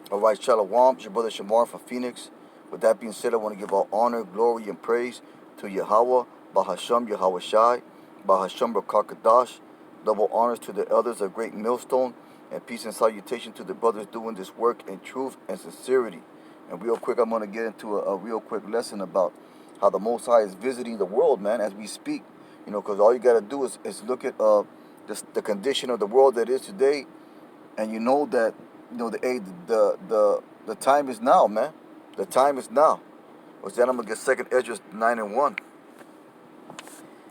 Alright, Shalom, it's your brother Shamar from Phoenix. With that being said, I want to give all honor, glory, and praise to Yahawah, BAHASHAM, YAHAWAHSHI, BAHASHAM, QUADASH. Double honors to the elders of Great Millstone, and peace and salutation to the brothers doing this work in truth and sincerity. And real quick, I'm going to get into a real quick lesson about how the Most High is visiting the world, man, as we speak. Because all you got to do is look at the condition of the world that is today, and you know that the time is now, man. The time is now. Which then I'm gonna get 2nd Esdras 9:1.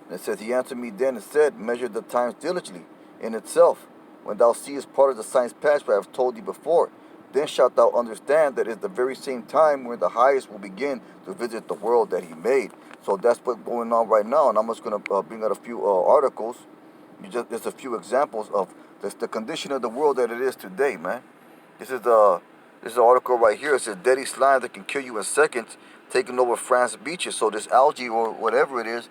And it says, He answered me then and said, Measure the times diligently in itself. When thou seest part of the signs past, what I have told thee before, then shalt thou understand that it is the very same time when the highest will begin to visit the world that he made. So that's what's going on right now. And I'm just gonna bring out a few articles. Just a few examples of the condition of the world that it is today, man. This is an article right here. It says deadly slime that can kill you in seconds, taking over France beaches. So this algae or whatever it is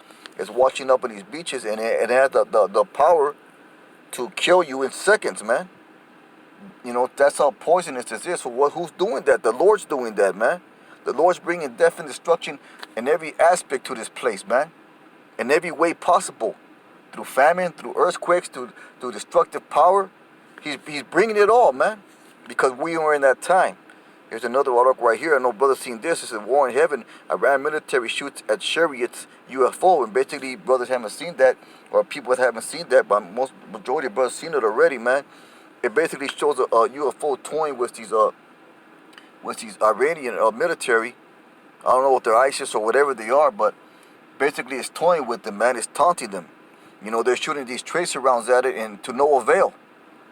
washing up in these beaches, and it has the power to kill you in seconds, man. That's how poisonous this is. So who's doing that? The Lord's doing that, man. The Lord's bringing death and destruction in every aspect to this place, man. In every way possible. Through famine, through earthquakes, through destructive power. He's bringing it all, man. Because we are in that time. Here's another article right here. I know brothers seen this. It says War in Heaven. Iran military shoots at chariots UFO. And basically brothers haven't seen that, or people haven't seen that, but majority of brothers seen it already, man. It basically shows a UFO toying with these Iranian military. I don't know if they're ISIS or whatever they are, but basically it's toying with them, man. It's taunting them. They're shooting these tracer rounds at it, and to no avail.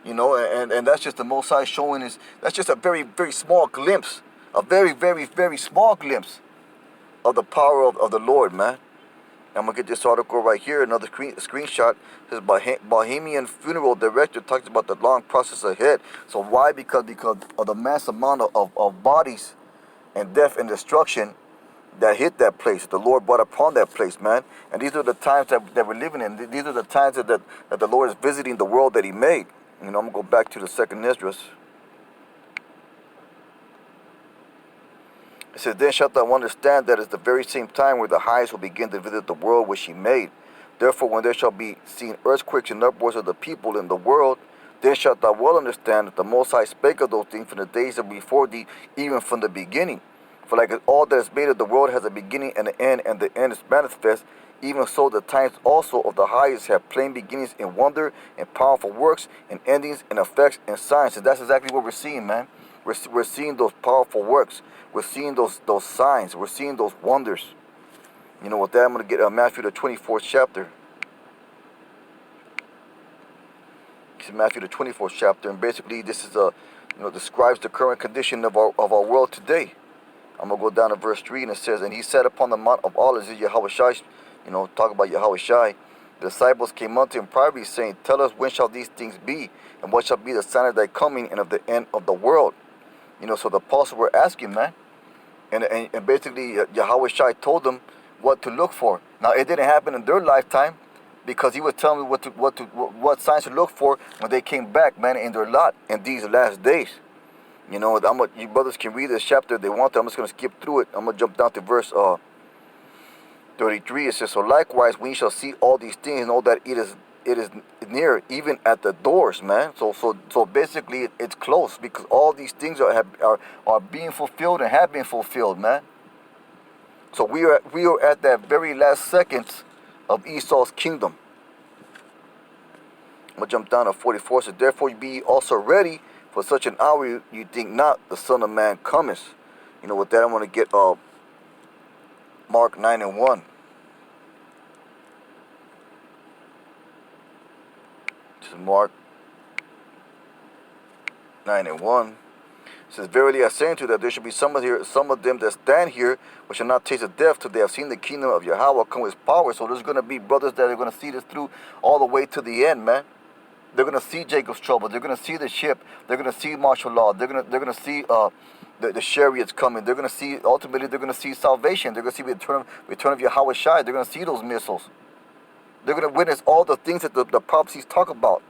And that's just the Most High showing that's just a very, very small glimpse, a very, very, very small glimpse of the power of the Lord, man. I'm going to get this article right here, another screenshot. It says Bahamian funeral director talks about the long process ahead. So why? Because of the mass amount of bodies and death and destruction that hit that place, the Lord brought upon that place, man. And these are the times that we're living in. These are the times that the Lord is visiting the world that he made. I'm going to go back to the 2nd Esdras. It says, Then shalt thou understand that it's the very same time where the highest will begin to visit the world which he made. Therefore, when there shall be seen earthquakes and uproars of the people in the world, then shalt thou well understand that the Most High spake of those things from the days that before thee, even from the beginning. For like all that is made of the world has a beginning and an end, and the end is manifest, even so the times also of the highest have plain beginnings in wonder and powerful works and endings and effects and signs. And that's exactly what we're seeing, man. We're seeing those powerful works. We're seeing those signs. We're seeing those wonders. With that, I'm going to get Matthew the 24th chapter. It's Matthew the 24th chapter, and basically this is describes the current condition of our world today. I'm going to go down to verse 3, and it says, And he sat upon the Mount of Olives, YAHAWAHSHI, talk about YAHAWAHSHI. The disciples came unto him privately, saying, Tell us, when shall these things be? And what shall be the sign of thy coming and of the end of the world? So the apostles were asking, man. And basically, YAHAWAHSHI told them what to look for. Now, it didn't happen in their lifetime, because he was telling them what signs to look for when they came back, man, in their lot in these last days. You brothers can read this chapter if they want to. I'm just going to skip through it. I'm going to jump down to verse 33. It says, So likewise, when ye shall see all these things, know that it is near, even at the doors, man. So basically, it's close, because all these things are being fulfilled and have been fulfilled, man. So we are at that very last seconds of Esau's kingdom. I'm going to jump down to 44. So therefore you be also ready, for such an hour you think not the Son of Man cometh. With that, I'm going to get Mark 9:1. This is Mark 9:1. It says, Verily I say unto you that there shall be some of them that stand here, which shall not taste of death till they have seen the kingdom of Yahawah come with power. So there's going to be brothers that are going to see this through all the way to the end, man. They're going to see Jacob's trouble. They're going to see the ship. They're going to see martial law. They're going to see the chariots coming. They're going to see, ultimately, they're going to see salvation. They're going to see return of YAHAWAHSHI. They're going to see those missiles. They're going to witness all the things that the prophecies talk about.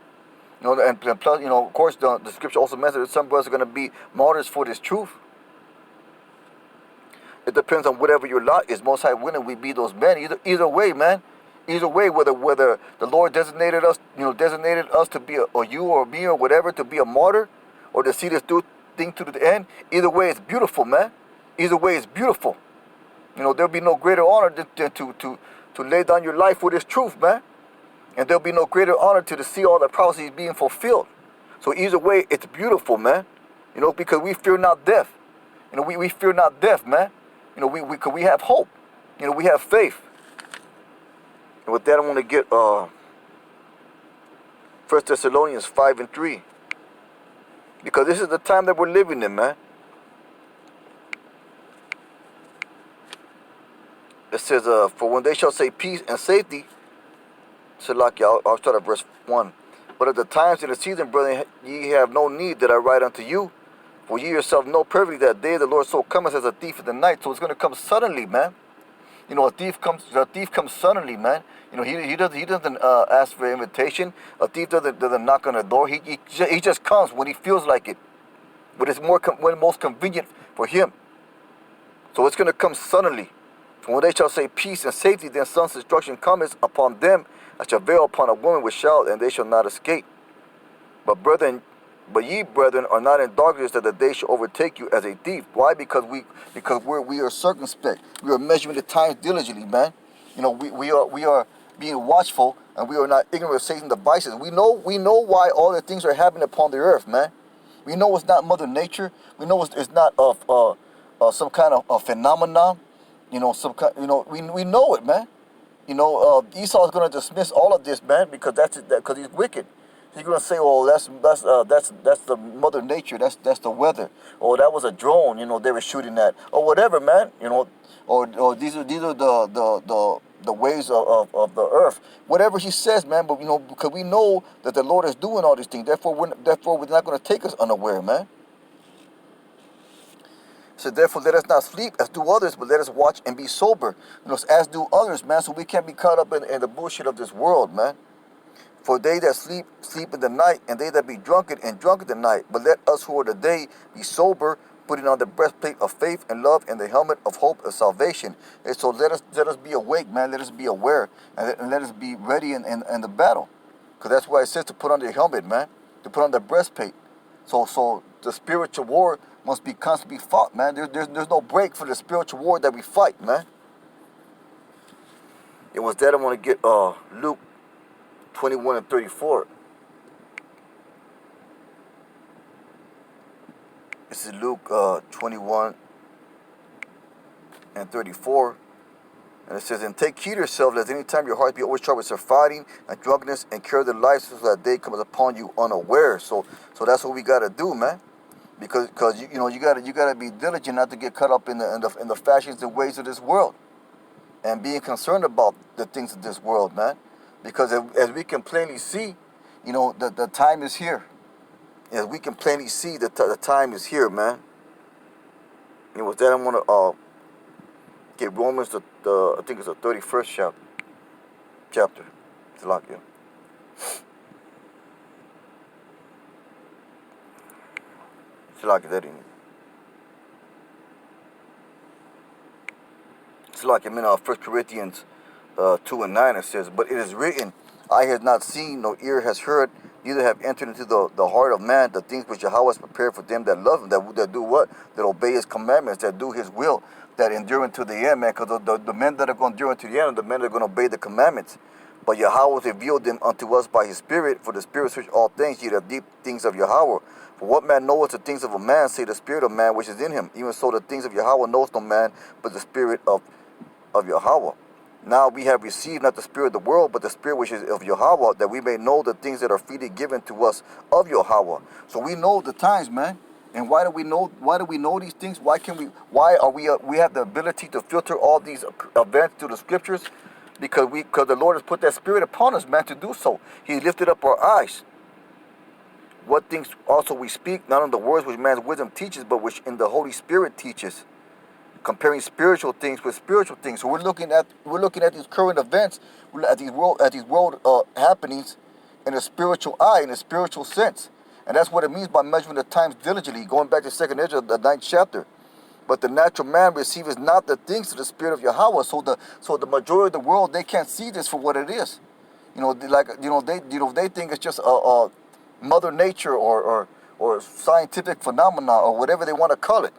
And plus, of course, the scripture also mentions that some brothers are going to be martyrs for this truth. It depends on whatever your lot is. Most High willing, we be those men. Either way, man. Either way, whether the Lord designated us, to be or you or me or whatever to be a martyr, or to see this thing to the end. Either way, it's beautiful, man. Either way, it's beautiful. There'll be no greater honor than to lay down your life for this truth, man. And there'll be no greater honor to see all the prophecies being fulfilled. So either way, it's beautiful, man. Because we fear not death. We fear not death, man. We have hope. We have faith. And with that, I want to get 1 Thessalonians 5:3. Because this is the time that we're living in, man. It says, for when they shall say peace and safety, I'll start at verse 1. But at the times in the season, brethren, ye have no need that I write unto you. For ye yourself know perfectly that day the Lord so cometh as a thief in the night. So it's going to come suddenly, man. A thief comes suddenly, man. He doesn't ask for invitation. A thief doesn't knock on the door. He just comes when he feels like it. But it's when most convenient for him. So it's going to come suddenly. For when they shall say peace and safety, then some destruction cometh upon them as shall veil upon a woman with child, and they shall not escape. But ye, brethren, are not in darkness, that the day shall overtake you as a thief. Why? Because we are circumspect. We are measuring the times diligently, man. We are being watchful, and we are not ignorant of Satan's devices. We know why all the things are happening upon the earth, man. We know it's not Mother Nature. We know it's not some kind of a phenomenon. We know it, man. Esau is going to dismiss all of this, man, because because he's wicked. He's going to say, "Oh, that's the Mother Nature. That's the weather. Oh, that was a drone. They were shooting at, or whatever, man. Or these are the waves of the earth. Whatever he says, man. But because we know that the Lord is doing all these things. Therefore, we're not going to take us unaware, man. So therefore, let us not sleep as do others, but let us watch and be sober. As do others, man. So we can't be caught up in the bullshit of this world, man. For they that sleep, sleep in the night, and they that be drunken in the night. But let us who are the day be sober, putting on the breastplate of faith and love, and the helmet of hope of salvation. And so let us be awake, man. Let us be aware, and let us be ready in the battle. Because that's why it says to put on the helmet, man. To put on the breastplate. So the spiritual war must be constantly fought, man. There's no break for the spiritual war that we fight, man. It was that I want to get Luke 21 and 34. This is Luke 21 and 34. And it says, and take heed to yourself, lest any time your heart be overcharged with surfeiting and drunkenness, and carry the life, so that day comes upon you unaware. So that's what we got to do, man. Because you gotta be diligent not to get caught up in the fashions and ways of this world, and being concerned about the things of this world, man. Because as we can plainly see, the time is here. As we can plainly see, the time is here, man. And with that, I want to get Romans I think it's the 31st chapter. It's like it. It's like that in it. It's like in 1 Corinthians 2 and 9, it says, but it is written, eye has not seen, no ear has heard, neither have entered into the heart of man the things which Yahawah has prepared for them that love him, that do what? That obey his commandments, that do his will, that endure unto the end, man. Because the men that are going to endure unto the end are the men that are going to obey the commandments. But Yahawah revealed them unto us by his Spirit, for the Spirit search all things, yet the deep things of Yahawah. For what man knoweth the things of a man, say the Spirit of man which is in him? Even so the things of Yahawah knoweth no man, but the Spirit of Yahawah. Now we have received not the spirit of the world, but the Spirit which is of Yahawah, that we may know the things that are freely given to us of Yahawah. So we know the times, man. And why do we know these things? Why we have the ability to filter all these events through the scriptures? Because the Lord has put that Spirit upon us, man, to do so. He lifted up our eyes. What things also we speak, not on the words which man's wisdom teaches, but which in the Holy Spirit teaches, comparing spiritual things with spiritual things. So we're looking at these current events, at these world happenings, in a spiritual eye, in a spiritual sense. And that's what it means by measuring the times diligently, going back to 2nd Ezra, the 9th chapter. But the natural man receives not the things of the Spirit of Yahweh. So the majority of the world, they can't see this for what it is. They think it's just a Mother Nature or scientific phenomena or whatever they want to call it.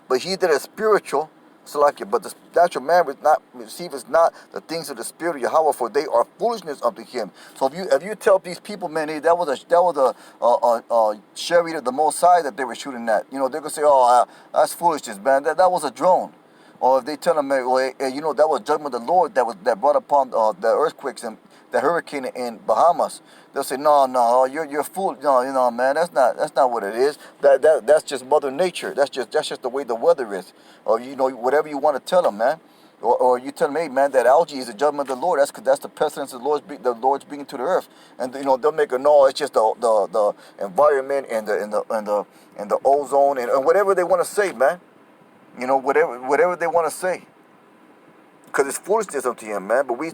But he that is spiritual, but the natural man receives not the things of the Spirit of Yahweh, for they are foolishness unto him. So if you tell these people, man, hey, that was a chariot of the Most High that they were shooting at, they're gonna say, oh, that's foolishness, man. That was a drone. Or if they tell them, well, that was judgment of the Lord that brought upon the earthquakes and the hurricane in Bahamas, they'll say, no, you're a fool. No, man, that's not what it is. That's just Mother Nature. That's just the way the weather is. Or whatever you want to tell them, man. Or you tell them, hey, man, that algae is the judgment of the Lord. That's the pestilence of the Lord's bringing to the earth. And they'll make a no. It's just the environment and the ozone and whatever they want to say, man. Whatever they want to say. Because it's foolishness unto him, man. But we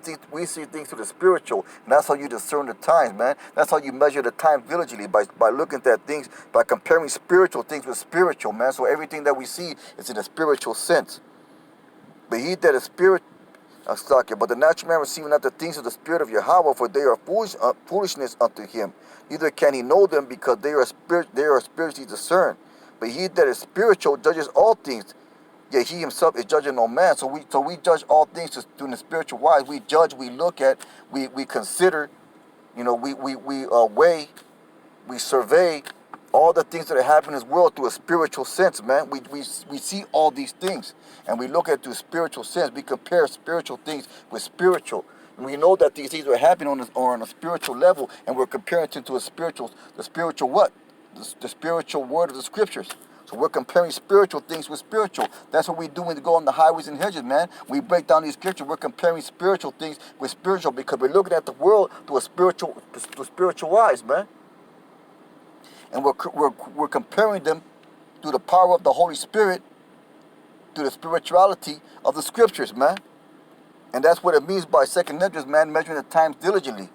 see things through the spiritual. And that's how you discern the times, man. That's how you measure the time diligently, by looking at things, by comparing spiritual things with spiritual, man. So everything that we see is in a spiritual sense. But he that is spirit, but the natural man receiving not the things of the Spirit of Yahweh, for they are foolishness unto him. Neither can he know them, because they are spiritually discerned. But he that is spiritual judges all things. Yet he himself is judging no man. So we judge all things through the spiritual wise. We judge, we look at, we consider, we weigh, we survey all the things that are happening in this world through a spiritual sense, man. We see all these things and we look at it through a spiritual sense. We compare spiritual things with spiritual. And we know that these things are happening on a spiritual level, and we're comparing it to the spiritual what? The spiritual word of the scriptures. So we're comparing spiritual things with spiritual. That's what we do when we go on the highways and hedges, man. We break down these scriptures. We're comparing spiritual things with spiritual, because we're looking at the world through spiritual eyes, man. And we're comparing them through the power of the Holy Spirit, through the spirituality of the scriptures, man. And that's what it means by 2nd Ezra, man, measuring the times diligently.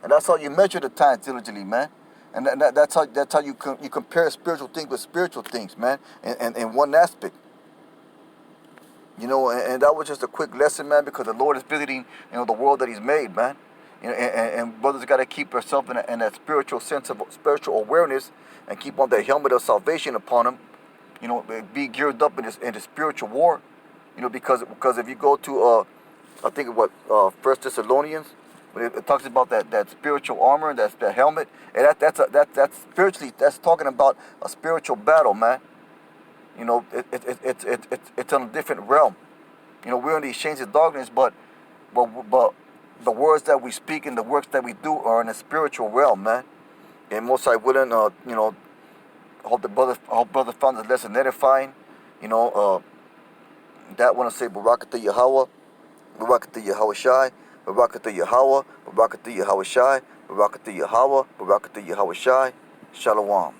And that's how you measure the times diligently, man. And that's how you compare spiritual things with spiritual things, man, and in one aspect. And that was just a quick lesson, man, because the Lord is visiting, the world that he's made, man. And brothers got to keep themselves in that spiritual sense of spiritual awareness, and keep on that helmet of salvation upon them. Be geared up in the spiritual war. Because if you go to, I think what, 1 Thessalonians, it talks about that spiritual armor, that helmet, and that's spiritually, that's talking about a spiritual battle, man. It's on a different realm. We're in the exchange of darkness, but the words that we speak and the works that we do are in a spiritual realm, man. And most I wouldn't, hope brother found this lesson edifying. That want to say Barakatah Yahawah, Barakatah Yahawahshi, Barakatah Yahawah, Barakatah Yahawahshi, Barakatah Yahawah, Barakatah Yahawahshi. Shalom.